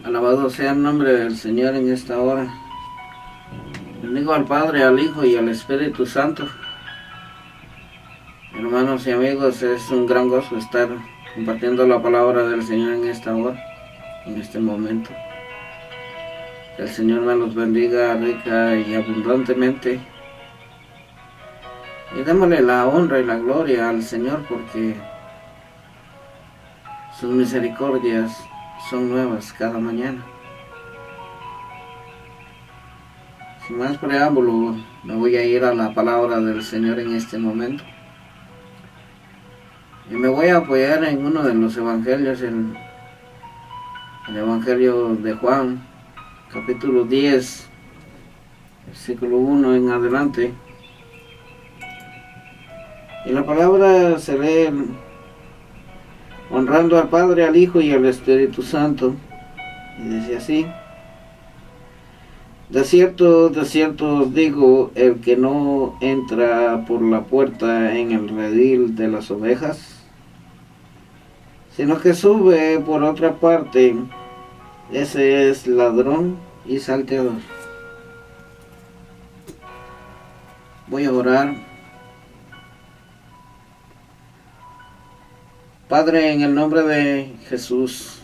Alabado sea el nombre del Señor en esta hora. Bendigo al Padre, al Hijo y al Espíritu Santo. Hermanos y amigos, es un gran gozo estar compartiendo la palabra del Señor en esta hora, en este momento. Que el Señor me los bendiga rica y abundantemente. Y démosle la honra y la gloria al Señor porque sus misericordias son nuevas cada mañana. Sin más preámbulo, me voy a ir a la palabra del Señor en este momento. Y me voy a apoyar en uno de los evangelios, el Evangelio de Juan, capítulo 10, versículo 1 en adelante. Y la palabra se lee honrando al Padre, al Hijo y al Espíritu Santo. Y dice así: de cierto os digo, el que no entra por la puerta en el redil de las ovejas, sino que sube por otra parte, ese es ladrón y salteador. Voy a orar. Padre, en el nombre de Jesús,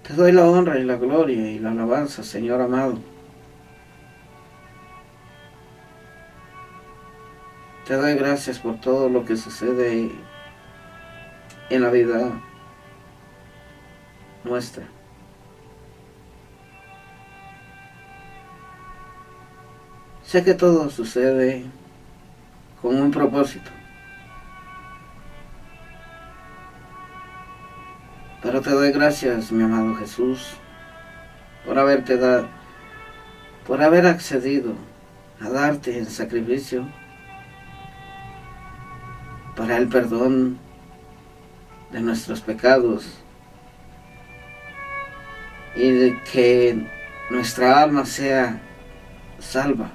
te doy la honra y la gloria y la alabanza, Señor amado. Te doy gracias por todo lo que sucede en la vida nuestra. Sé que todo sucede con un propósito. Pero te doy gracias, mi amado Jesús, por haber accedido a darte en sacrificio para el perdón de nuestros pecados y de que nuestra alma sea salva.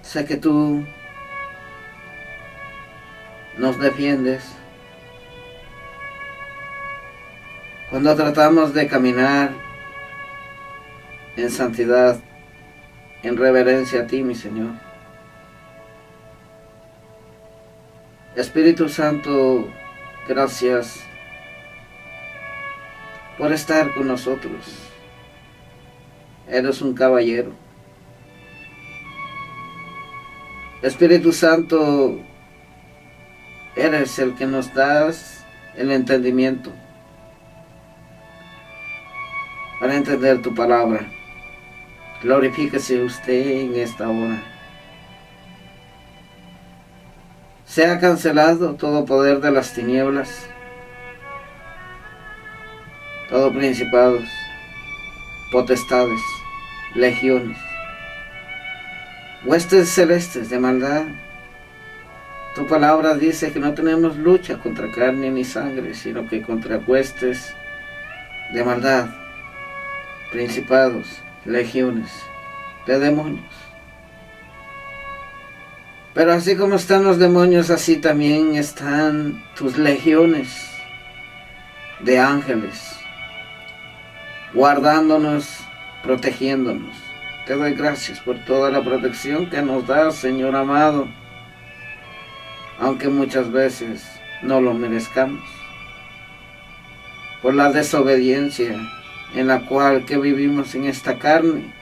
Sé que tú nos defiendes cuando tratamos de caminar en santidad, en reverencia a ti, mi Señor. Espíritu Santo, gracias por estar con nosotros. Eres un caballero. Espíritu Santo, eres el que nos das el entendimiento para entender tu palabra. Glorifíquese usted en esta hora. Sea cancelado todo poder de las tinieblas, todo principados, potestades, legiones, huestes celestes de maldad. Tu palabra dice que no tenemos lucha contra carne ni sangre, sino que contra huestes de maldad, principados, legiones de demonios. Pero así como están los demonios, así también están tus legiones de ángeles, guardándonos, protegiéndonos. Te doy gracias por toda la protección que nos das, Señor amado, aunque muchas veces no lo merezcamos, por la desobediencia en la cual que vivimos en esta carne,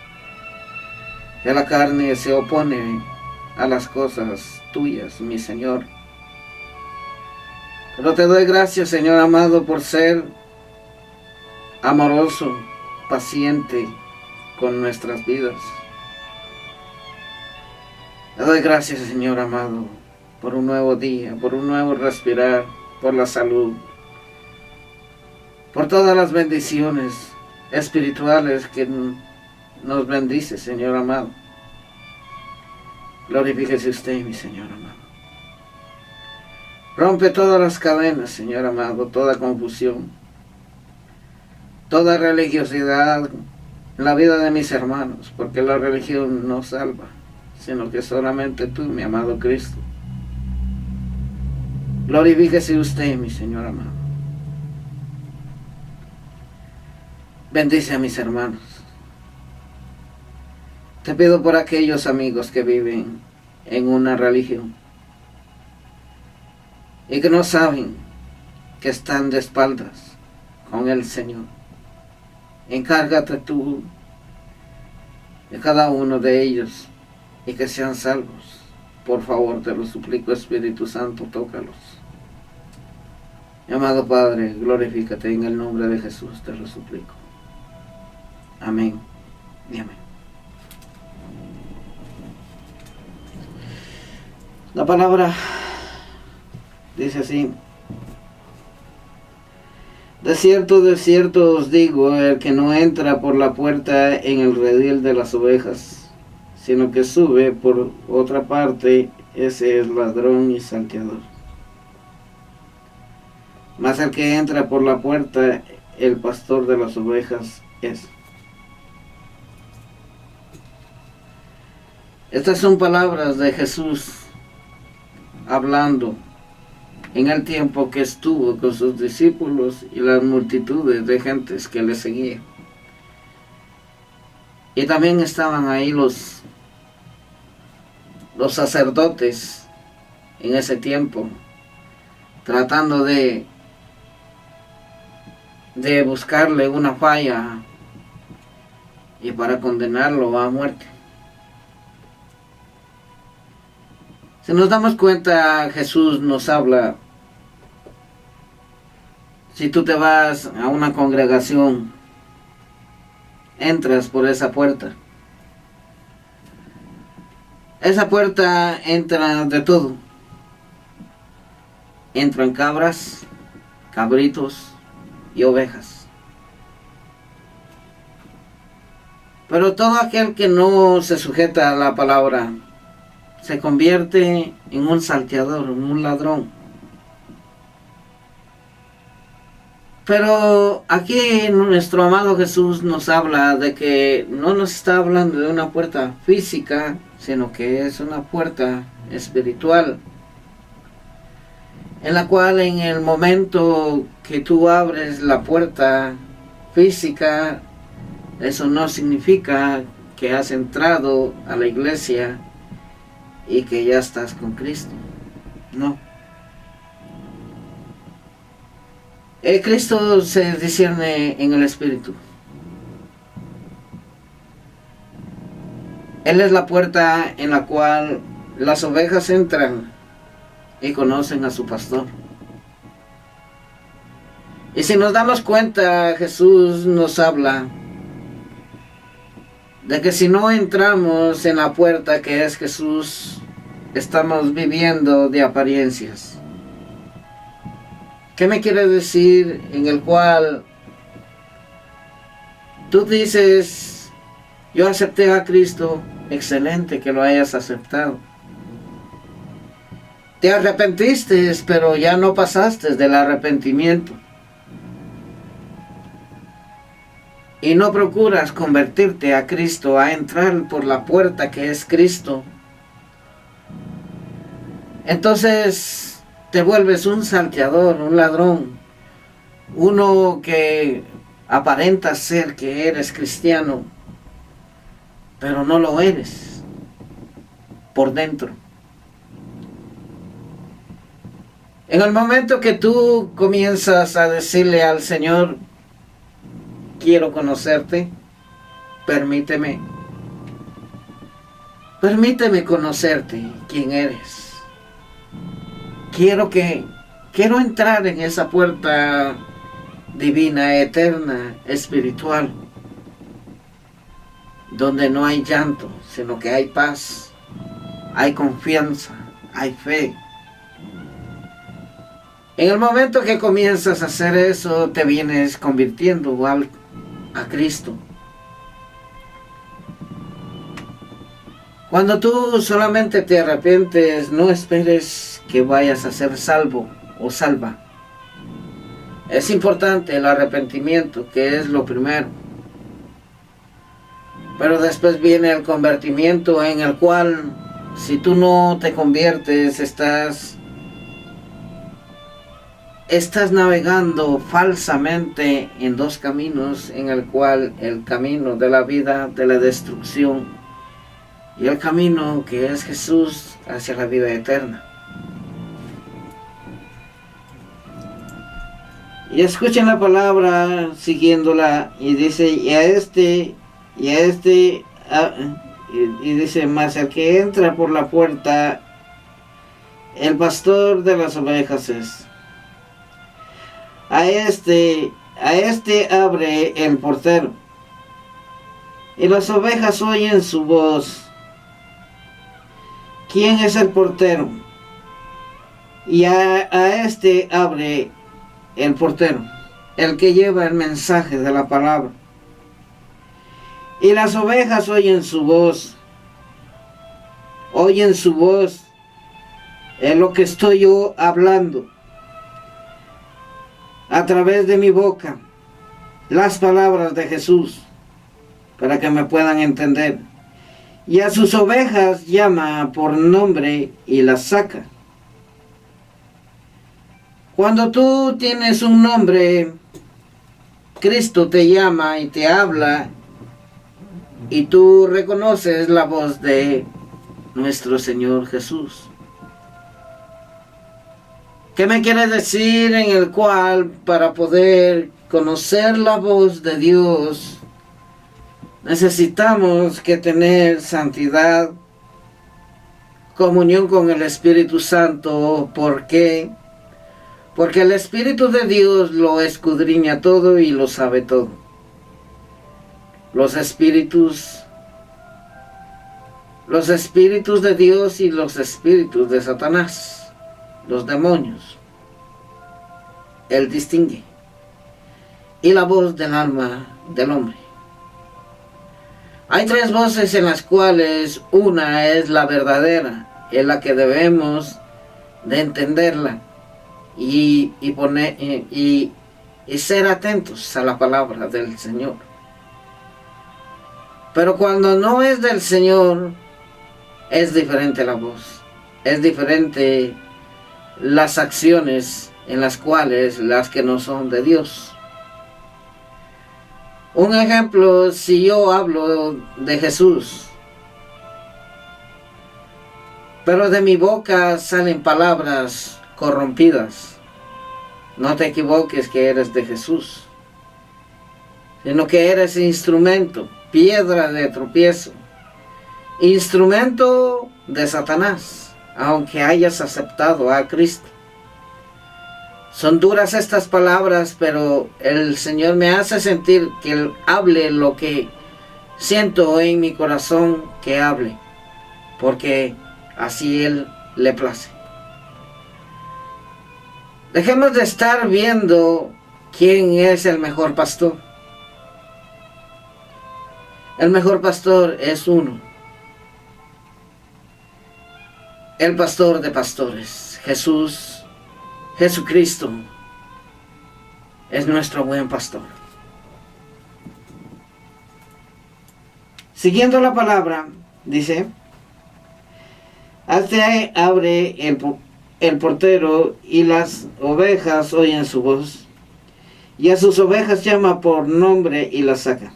que la carne se opone a las cosas tuyas, mi Señor. Pero te doy gracias, Señor amado, por ser amoroso, paciente con nuestras vidas. Te doy gracias, Señor amado, por un nuevo día, por un nuevo respirar, por la salud, por todas las bendiciones espirituales que nos bendice, Señor amado. Glorifíquese usted, mi Señor amado. Rompe todas las cadenas, Señor amado, toda confusión, toda religiosidad en la vida de mis hermanos, porque la religión no salva, sino que solamente tú, mi amado Cristo. Glorifíquese usted, mi Señor amado. Bendice a mis hermanos. Te pido por aquellos amigos que viven en una religión y que no saben que están de espaldas con el Señor. Encárgate tú de cada uno de ellos y que sean salvos. Por favor, te lo suplico, Espíritu Santo, tócalos. Mi amado Padre, glorifícate en el nombre de Jesús, te lo suplico. Amén y amén. La palabra dice así: de cierto os digo, el que no entra por la puerta en el redil de las ovejas, sino que sube por otra parte, ese es ladrón y salteador. Mas el que entra por la puerta, el pastor de las ovejas es. Estas son palabras de Jesús hablando en el tiempo que estuvo con sus discípulos y las multitudes de gentes que le seguían. Y también estaban ahí los sacerdotes en ese tiempo, tratando de buscarle una falla y para condenarlo a muerte. Si nos damos cuenta, Jesús nos habla: si tú te vas a una congregación, entras por esa puerta. Esa puerta entra de todo. Entran cabras, cabritos y ovejas. Pero todo aquel que no se sujeta a la palabra se convierte en un salteador, en un ladrón. Pero aquí nuestro amado Jesús nos habla de que no nos está hablando de una puerta física, sino que es una puerta espiritual, en la cual en el momento que tú abres la puerta física, eso no significa que has entrado a la iglesia y que ya estás con Cristo. No. Cristo se discierne en el Espíritu. Él es la puerta en la cual las ovejas entran y conocen a su pastor. Y si nos damos cuenta, Jesús nos habla de que si no entramos en la puerta que es Jesús, estamos viviendo de apariencias. ¿Qué me quiere decir? En el cual tú dices: yo acepté a Cristo. Excelente que lo hayas aceptado. Te arrepentiste, pero ya no pasaste del arrepentimiento. Y no procuras convertirte a Cristo, a entrar por la puerta que es Cristo. Entonces te vuelves un salteador, un ladrón, uno que aparenta ser que eres cristiano, pero no lo eres por dentro. En el momento que tú comienzas a decirle al Señor: quiero conocerte, permíteme conocerte, quién eres. Quiero entrar en esa puerta divina, eterna, espiritual, donde no hay llanto, sino que hay paz, hay confianza, hay fe. En el momento que comienzas a hacer eso, te vienes convirtiendo a Cristo. Cuando tú solamente te arrepientes, no esperes que vayas a ser salvo o salva. Es importante el arrepentimiento, que es lo primero. Pero después viene el convertimiento, en el cual si tú no te conviertes, estás estás navegando falsamente en dos caminos, en el cual el camino de la vida, de la destrucción, y el camino que es Jesús hacia la vida eterna. Y escuchen la palabra siguiéndola, y dice, y dice, mas el que entra por la puerta, el pastor de las ovejas es. A este abre el portero, y las ovejas oyen su voz. ¿Quién es el portero? Y a este abre el portero, el que lleva el mensaje de la palabra. Y las ovejas oyen su voz. Oyen su voz. Es lo que estoy yo hablando. A través de mi boca. Las palabras de Jesús. Para que me puedan entender. Y a sus ovejas llama por nombre y las saca. Cuando tú tienes un nombre, Cristo te llama y te habla, y tú reconoces la voz de nuestro Señor Jesús. ¿Qué me quiere decir? En el cual, para poder conocer la voz de Dios, necesitamos que tener santidad, comunión con el Espíritu Santo. ¿Por qué? Porque el Espíritu de Dios lo escudriña todo y lo sabe todo. Los espíritus de Dios y los espíritus de Satanás, los demonios, Él distingue. Y la voz del alma del hombre. Hay tres voces en las cuales una es la verdadera, es la que debemos de entenderla. Y ser atentos a la palabra del Señor. Pero cuando no es del Señor, es diferente la voz, es diferente las acciones en las cuales las que no son de Dios. Un ejemplo, si yo hablo de Jesús, pero de mi boca salen palabras corrompidas, no te equivoques que eres de Jesús, sino que eres instrumento, piedra de tropiezo, instrumento de Satanás, aunque hayas aceptado a Cristo. Son duras estas palabras, pero el Señor me hace sentir que Él hable lo que siento en mi corazón que hable, porque así Él le place. Dejemos de estar viendo quién es el mejor pastor. El mejor pastor es uno. El pastor de pastores, Jesucristo, es nuestro buen pastor. Siguiendo la palabra, dice, hasta abre el portero y las ovejas oyen su voz, y a sus ovejas llama por nombre y las saca.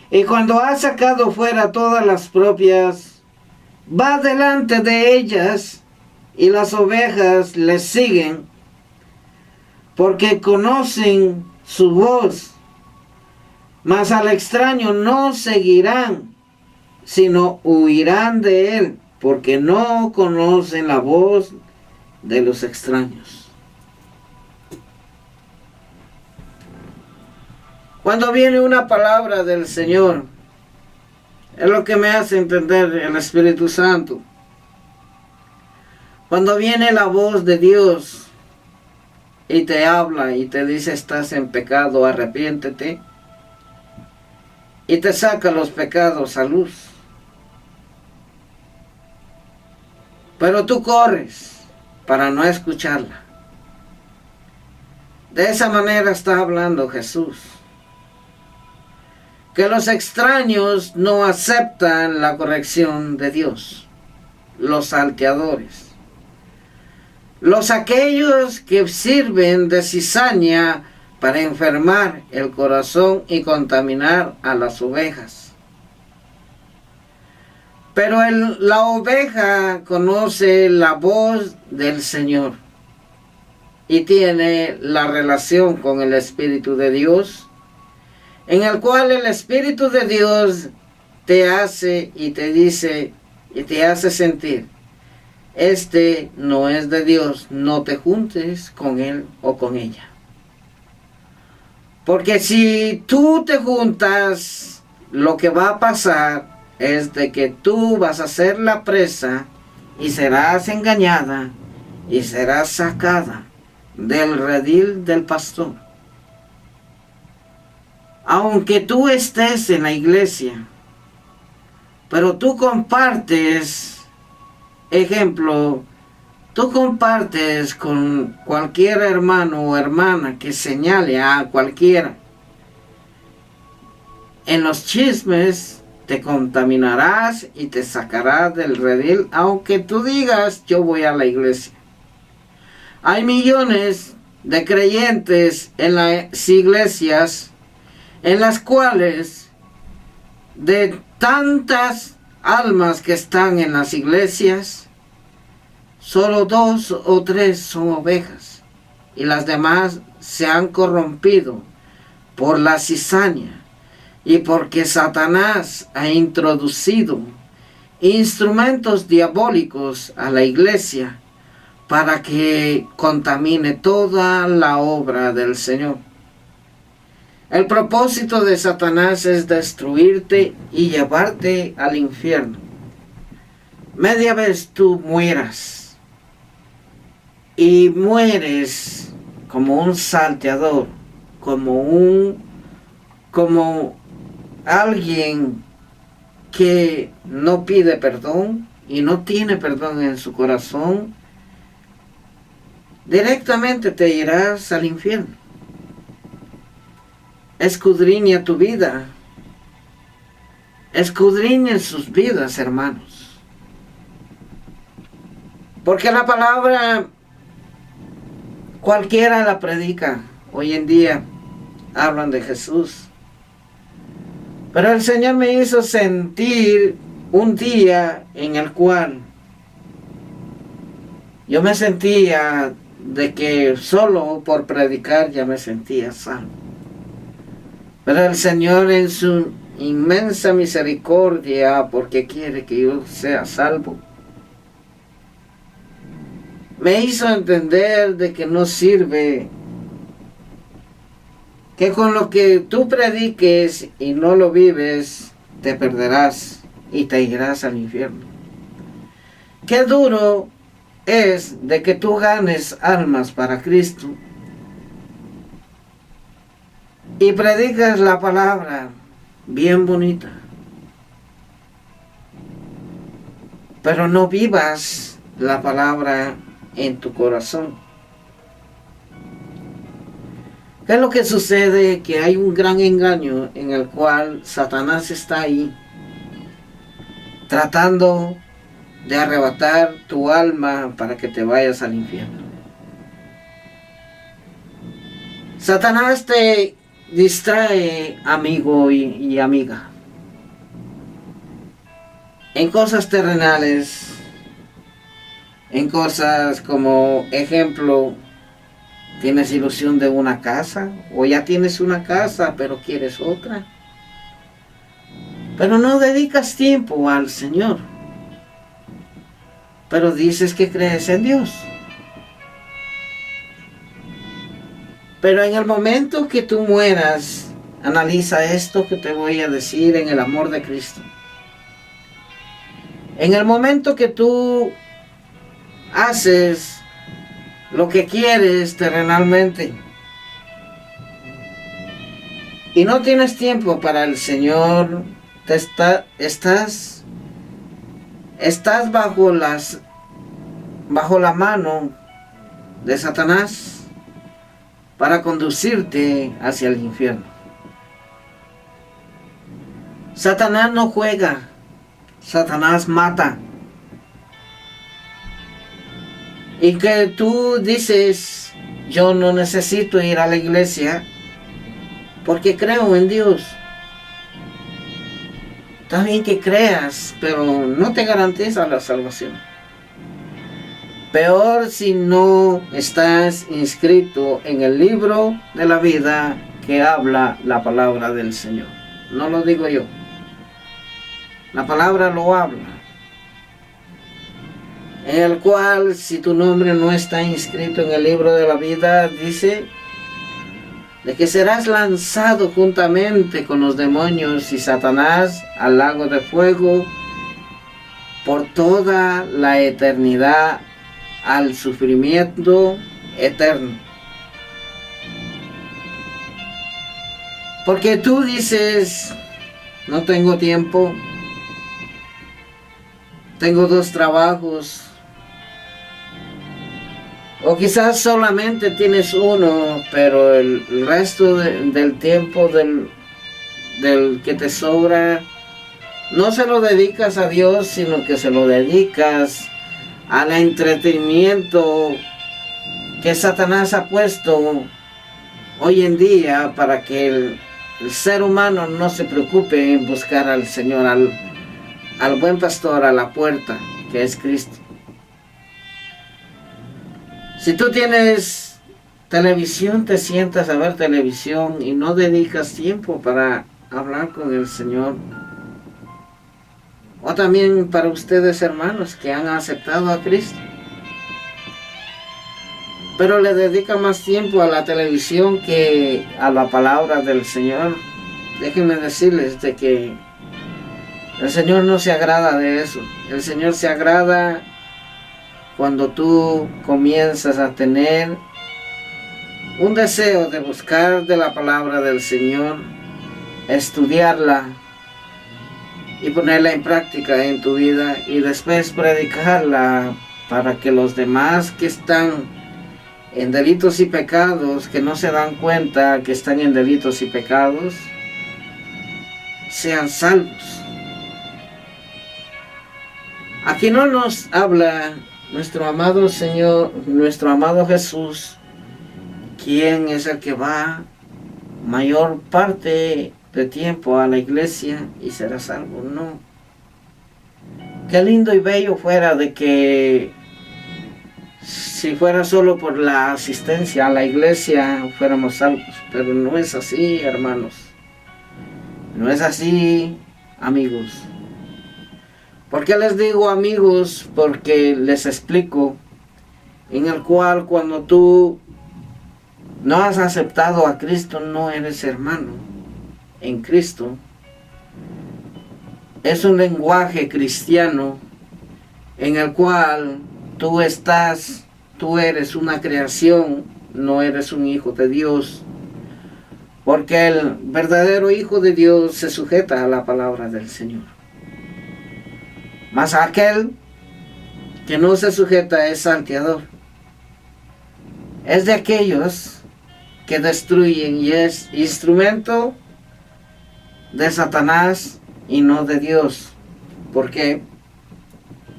Y cuando ha sacado fuera todas las propias, va delante de ellas, y las ovejas les siguen, porque conocen su voz. Mas al extraño no seguirán, sino huirán de él, porque no conocen la voz de los extraños. Cuando viene una palabra del Señor, es lo que me hace entender el Espíritu Santo. Cuando viene la voz de Dios y te habla y te dice estás en pecado, arrepiéntete, y te saca los pecados a luz. Pero tú corres para no escucharla. De esa manera está hablando Jesús. Que los extraños no aceptan la corrección de Dios. Los salteadores. los aquellos que sirven de cizaña para enfermar el corazón y contaminar a las ovejas. Pero la oveja conoce la voz del Señor y tiene la relación con el Espíritu de Dios, en el cual el Espíritu de Dios te hace y te dice y te hace sentir: este no es de Dios, no te juntes con él o con ella. Porque si tú te juntas, lo que va a pasar es de que tú vas a ser la presa y serás engañada y serás sacada del redil del pastor. Aunque tú estés en la iglesia, pero tú compartes, ejemplo, tú compartes con cualquier hermano o hermana que señale a cualquiera, en los chismes te contaminarás y te sacarás del redil, aunque tú digas: yo voy a la iglesia. Hay millones de creyentes en las iglesias, en las cuales de tantas almas que están en las iglesias, solo 2 o 3 son ovejas, y las demás se han corrompido por la cizaña y porque Satanás ha introducido instrumentos diabólicos a la iglesia para que contamine toda la obra del Señor. El propósito de Satanás es destruirte y llevarte al infierno. Media vez tú mueras, y mueres como un salteador, como alguien que no pide perdón y no tiene perdón en su corazón, directamente te irás al infierno. Escudriña tu vida. Escudriñen sus vidas, hermanos. Porque la palabra cualquiera la predica. Hoy en día hablan de Jesús. Pero el Señor me hizo sentir un día en el cual yo me sentía de que solo por predicar ya me sentía salvo. Pero el Señor, en su inmensa misericordia, porque quiere que yo sea salvo, me hizo entender de que no sirve, que con lo que tú prediques y no lo vives, te perderás y te irás al infierno. Qué duro es de que tú ganes almas para Cristo y predicas la palabra bien bonita, pero no vivas la palabra en tu corazón. ¿Qué es lo que sucede? Que hay un gran engaño en el cual Satanás está ahí tratando de arrebatar tu alma para que te vayas al infierno. Satanás te distrae, amigo y amiga, en cosas terrenales, en cosas como, ejemplo, tienes ilusión de una casa, o ya tienes una casa pero quieres otra, pero no dedicas tiempo al Señor, pero dices que crees en Dios. Pero en el momento que tú mueras, analiza esto que te voy a decir en el amor de Cristo. En el momento que tú haces lo que quieres terrenalmente y no tienes tiempo para el Señor, estás bajo la mano de Satanás para conducirte hacia el infierno. Satanás no juega, Satanás mata. y que tú dices, yo no necesito ir a la iglesia porque creo en Dios. Está bien que creas, pero no te garantiza la salvación. Peor si no estás inscrito en el libro de la vida que habla la palabra del Señor. No lo digo yo. La palabra lo habla. En el cual, si tu nombre no está inscrito en el libro de la vida, dice de que serás lanzado juntamente con los demonios y Satanás al lago de fuego por toda la eternidad, al sufrimiento eterno. Porque tú dices, no tengo tiempo, tengo 2 trabajos, o quizás solamente tienes uno, pero el resto del tiempo del que te sobra, no se lo dedicas a Dios, sino que se lo dedicas al entretenimiento que Satanás ha puesto hoy en día para que el ser humano no se preocupe en buscar al Señor, al buen pastor a la puerta, que es Cristo. Si tú tienes televisión, te sientas a ver televisión y no dedicas tiempo para hablar con el Señor. O también para ustedes, hermanos, que han aceptado a Cristo, pero le dedican más tiempo a la televisión que a la palabra del Señor. Déjenme decirles de que el Señor no se agrada de eso. El Señor se agrada cuando tú comienzas a tener un deseo de buscar de la palabra del Señor, estudiarla y ponerla en práctica en tu vida y después predicarla para que los demás que están en delitos y pecados, que no se dan cuenta que están en delitos y pecados, sean salvos. Aquí no nos habla nuestro amado Señor, nuestro amado Jesús, quien es el que va mayor parte de tiempo a la iglesia y será salvo. No. Qué lindo y bello fuera de que si fuera solo por la asistencia a la iglesia fuéramos salvos, pero no es así, hermanos. No es así, amigos. ¿Por qué les digo amigos? Porque les explico, en el cual cuando tú no has aceptado a Cristo, no eres hermano en Cristo. Es un lenguaje cristiano en el cual tú eres una creación, no eres un hijo de Dios. Porque el verdadero hijo de Dios se sujeta a la palabra del Señor. Mas aquel que no se sujeta es salteador. Es de aquellos que destruyen y es instrumento de Satanás y no de Dios. ¿Por qué?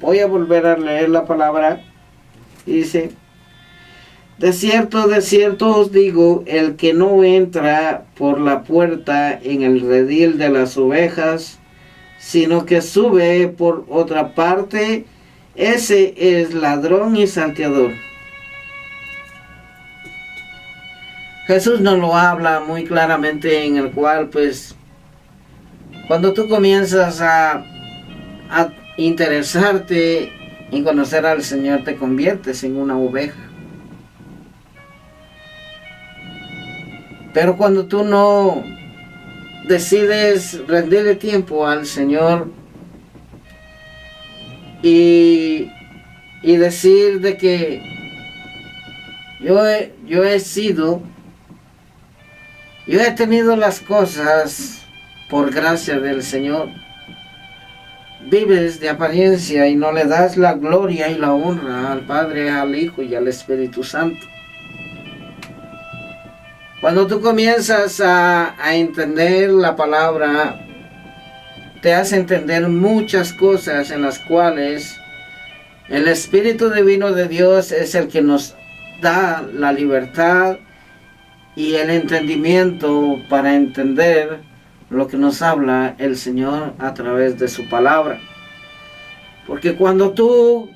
Voy a volver a leer la palabra. Dice: de cierto os digo, el que no entra por la puerta en el redil de las ovejas, sino que sube por otra parte, ese es ladrón y salteador. Jesús nos lo habla muy claramente, en el cual pues cuando tú comienzas a interesarte en conocer al Señor, te conviertes en una oveja. Pero cuando tú no decides rendirle tiempo al Señor y decir de que yo he tenido las cosas por gracia del Señor, vives de apariencia y no le das la gloria y la honra al Padre, al Hijo y al Espíritu Santo. Cuando tú comienzas a entender la palabra, te hace entender muchas cosas en las cuales El Espíritu Divino de Dios es el que nos da la libertad y el entendimiento para entender lo que nos habla el Señor a través de su palabra. Porque cuando tú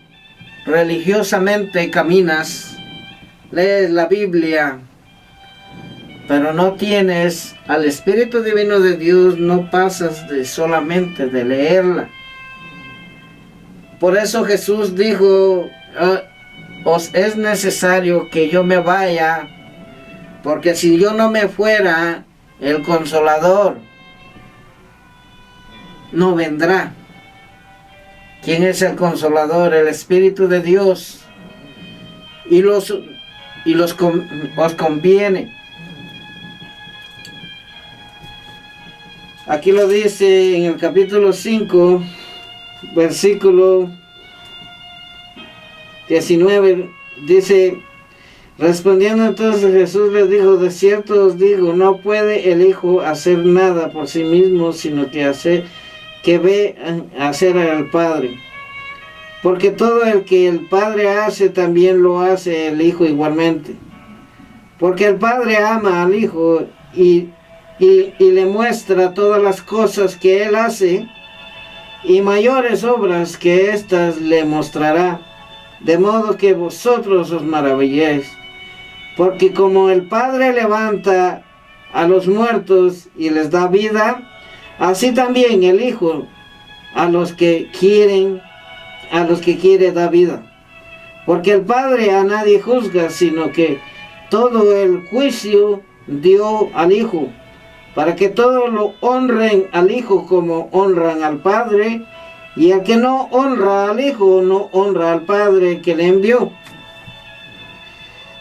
religiosamente caminas, lees la Biblia, pero no tienes al Espíritu Divino de Dios, no pasas solamente de leerla. Por eso Jesús dijo, os es necesario que yo me vaya, porque si yo no me fuera, el Consolador no vendrá. ¿Quién es el Consolador? El Espíritu de Dios. Y os conviene. Aquí lo dice en el capítulo 5, versículo 19, dice: respondiendo entonces Jesús les dijo, de cierto os digo, no puede el Hijo hacer nada por sí mismo, sino que ve hacer al Padre. Porque todo el que el Padre hace, también lo hace el Hijo igualmente. Porque el Padre ama al Hijo y le muestra todas las cosas que Él hace, y mayores obras que éstas le mostrará, de modo que vosotros os maravilléis. Porque como el Padre levanta a los muertos y les da vida, así también el Hijo a los que quiere da vida. Porque el Padre a nadie juzga, sino que todo el juicio dio al Hijo, para que todos lo honren al Hijo como honran al Padre, y el que no honra al Hijo no honra al Padre que le envió.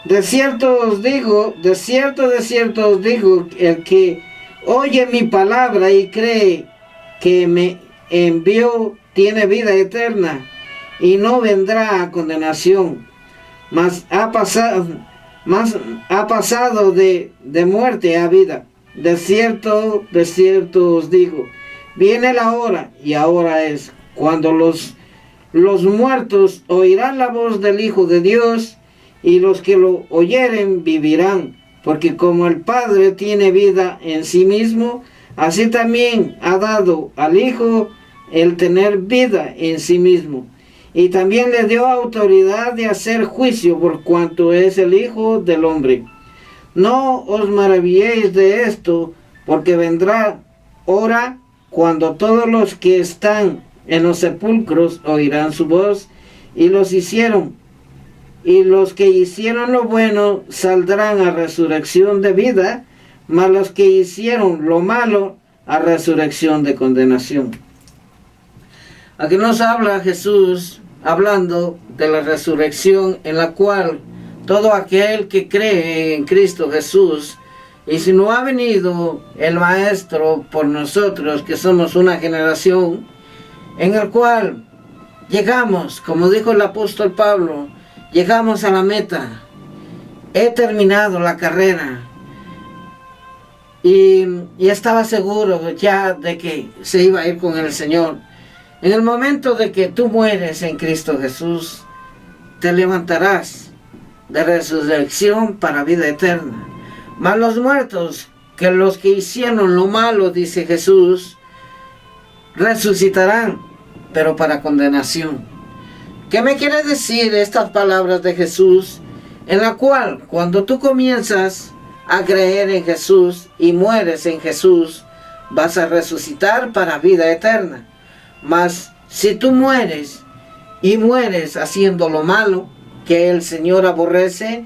De cierto os digo, de cierto os digo, el que oye mi palabra y cree que me envió, tiene vida eterna, y no vendrá a condenación, mas ha pasado de muerte a vida. De cierto os digo, viene la hora, y ahora es, cuando los muertos oirán la voz del Hijo de Dios, y los que lo oyeren vivirán. Porque como el Padre tiene vida en sí mismo, así también ha dado al Hijo el tener vida en sí mismo. Y también le dio autoridad de hacer juicio, por cuanto es el Hijo del Hombre. No os maravilléis de esto, porque vendrá hora cuando todos los que están en los sepulcros oirán su voz, y los que hicieron lo bueno saldrán a resurrección de vida, mas los que hicieron lo malo a resurrección de condenación. Aquí nos habla Jesús hablando de la resurrección, en la cual todo aquel que cree en Cristo Jesús, y si no ha venido el Maestro por nosotros, que somos una generación en el cual llegamos, como dijo el apóstol Pablo, llegamos a la meta, he terminado la carrera, y estaba seguro ya de que se iba a ir con el Señor. En el momento de que tú mueres en Cristo Jesús, te levantarás de resurrección para vida eterna. Mas los muertos, que los que hicieron lo malo, dice Jesús, resucitarán, pero para condenación. ¿Qué me quiere decir estas palabras de Jesús? En la cual, cuando tú comienzas a creer en Jesús y mueres en Jesús, vas a resucitar para vida eterna. Mas si tú mueres y mueres haciendo lo malo que el Señor aborrece,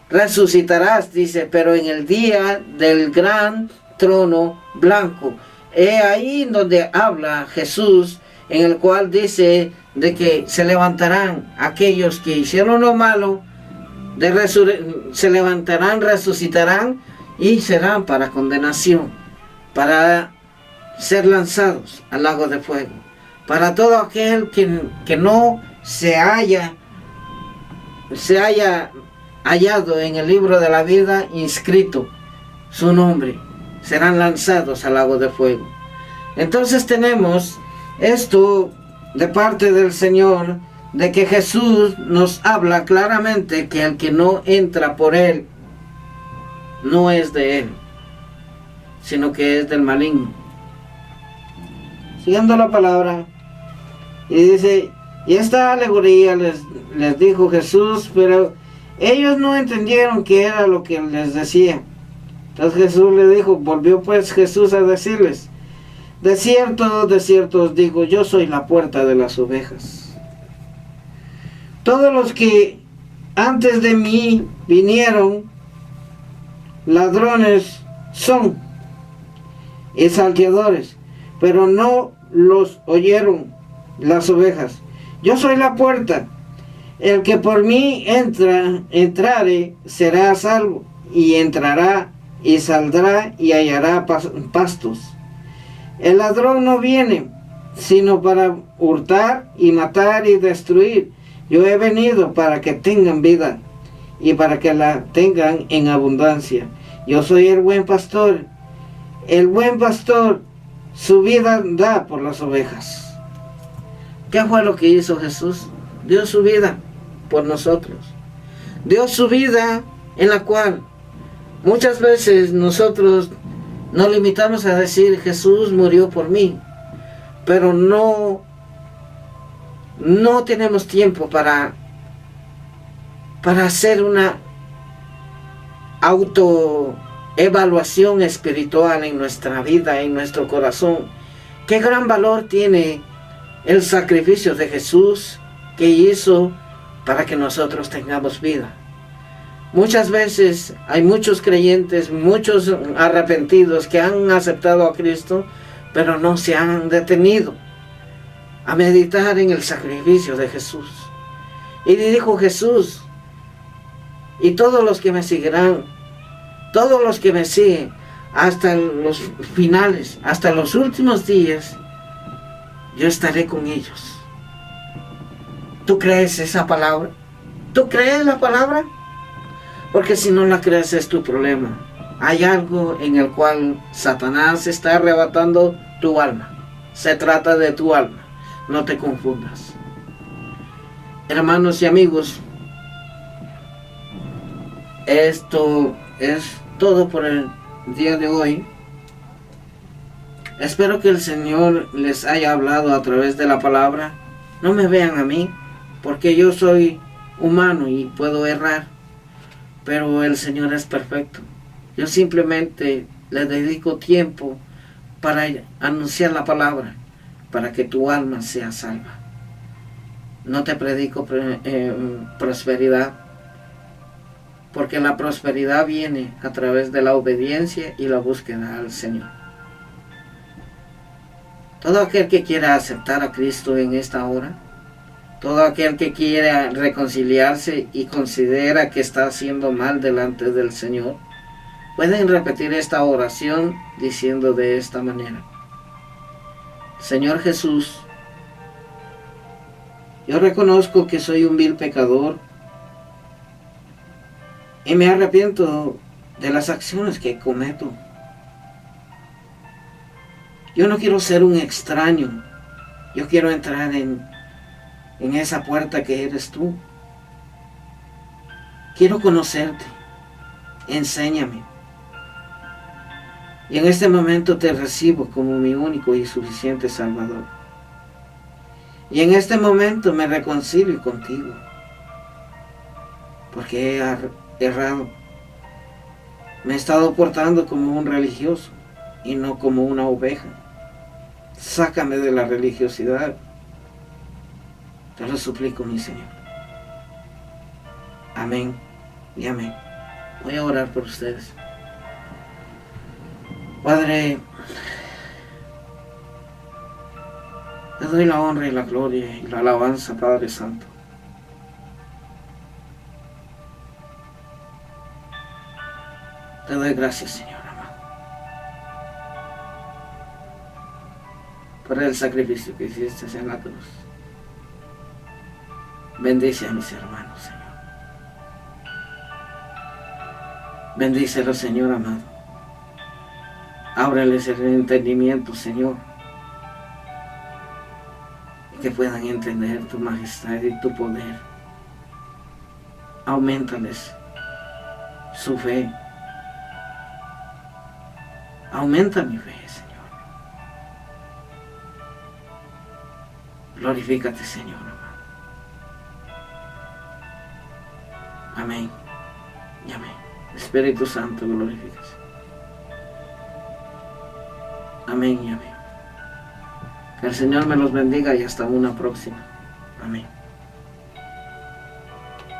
resucitarás, dice, pero en el día del gran trono blanco. He ahí donde habla Jesús, en el cual dice de que se levantarán aquellos que hicieron lo malo, se levantarán, resucitarán y serán para condenación, para ser lanzados al lago de fuego. Para todo aquel que no se haya hallado en el libro de la vida inscrito su nombre, serán lanzados al lago de fuego. Entonces tenemos esto de parte del Señor, de que Jesús nos habla claramente que el que no entra por Él no es de Él, sino que es del maligno. Siguiendo la palabra, y dice, y esta alegoría les dijo Jesús, pero ellos no entendieron qué era lo que les decía. Entonces Jesús le dijo, volvió pues Jesús a decirles, de cierto os digo, yo soy la puerta de las ovejas. Todos los que antes de mí vinieron, ladrones son y salteadores, pero no los oyeron las ovejas. Yo soy la puerta. El que por mí entrare será salvo, y entrará y saldrá y hallará pastos. El ladrón no viene sino para hurtar y matar y destruir. Yo he venido para que tengan vida y para que la tengan en abundancia. Yo soy el buen pastor. El buen pastor su vida da por las ovejas. ¿Qué fue lo que hizo Jesús? Dio su vida por nosotros. Dio su vida, en la cual muchas veces nosotros nos limitamos a decir Jesús murió por mí, pero no tenemos tiempo para hacer una autoevaluación espiritual en nuestra vida, en nuestro corazón. Qué gran valor tiene el sacrificio de Jesús que hizo para que nosotros tengamos vida. Muchas veces hay muchos creyentes, muchos arrepentidos que han aceptado a Cristo, pero no se han detenido a meditar en el sacrificio de Jesús. Y dijo Jesús, y todos los que me seguirán, todos los que me siguen hasta los finales, hasta los últimos días, yo estaré con ellos. ¿Tú crees esa palabra? ¿Tú crees la palabra? Porque si no la crees es tu problema. Hay algo en el cual Satanás está arrebatando tu alma. Se trata de tu alma. No te confundas. Hermanos y amigos, esto es todo por el día de hoy. Espero que el Señor les haya hablado a través de la palabra. No me vean a mí, porque yo soy humano y puedo errar, pero el Señor es perfecto. Yo simplemente le dedico tiempo para anunciar la palabra, para que tu alma sea salva. No te predico prosperidad, porque la prosperidad viene a través de la obediencia y la búsqueda al Señor. Todo aquel que quiera aceptar a Cristo en esta hora, todo aquel que quiera reconciliarse y considera que está haciendo mal delante del Señor, pueden repetir esta oración diciendo de esta manera: Señor Jesús, yo reconozco que soy un vil pecador y me arrepiento de las acciones que cometo. Yo no quiero ser un extraño, yo quiero entrar en esa puerta que eres tú. Quiero conocerte, enséñame. Y en este momento te recibo como mi único y suficiente Salvador. Y en este momento me reconcilio contigo, porque he errado. Me he estado portando como un religioso y no como una oveja. Sácame de la religiosidad. Te lo suplico, mi Señor. Amén y amén. Voy a orar por ustedes. Padre, te doy la honra y la gloria y la alabanza, Padre Santo. Te doy gracias, Señor amado, por el sacrificio que hiciste en la cruz. Bendice a mis hermanos, Señor. Bendícelos, Señor amado. Ábreles el entendimiento, Señor. que puedan entender tu majestad y tu poder. Auméntales su fe. Aumenta mi fe, Señor. Glorifícate, Señor. Amén y amén. Espíritu Santo, glorifícase. Amén y amén. Que el Señor me los bendiga y hasta una próxima. Amén.